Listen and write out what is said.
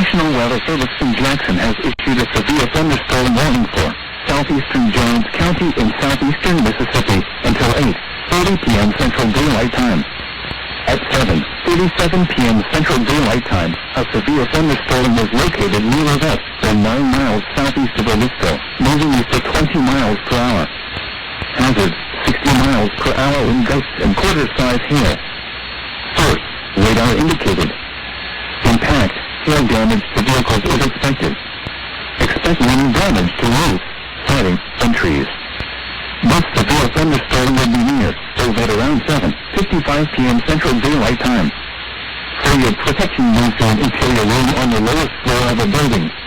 National Weather Service in Jackson has issued a severe thunderstorm warning for southeastern Jones County in southeastern Mississippi until 8:30 p.m. Central Daylight Time. At 7:37 p.m. Central Daylight Time, a severe thunderstorm was located near Odette, 9 miles southeast of Olisco, moving east at 20 miles per hour. Hazard, 60 miles per hour in gusts and quarter-size hail. Source, radar indicated. Impact, hail damage to vehicles is expected. Expect wind damage to roofs, siding, and trees. This severe thunderstorm will be near Odette around 7:55 p.m. Central Daylight Time. For your protection, move to an interior room on the lowest floor of a building.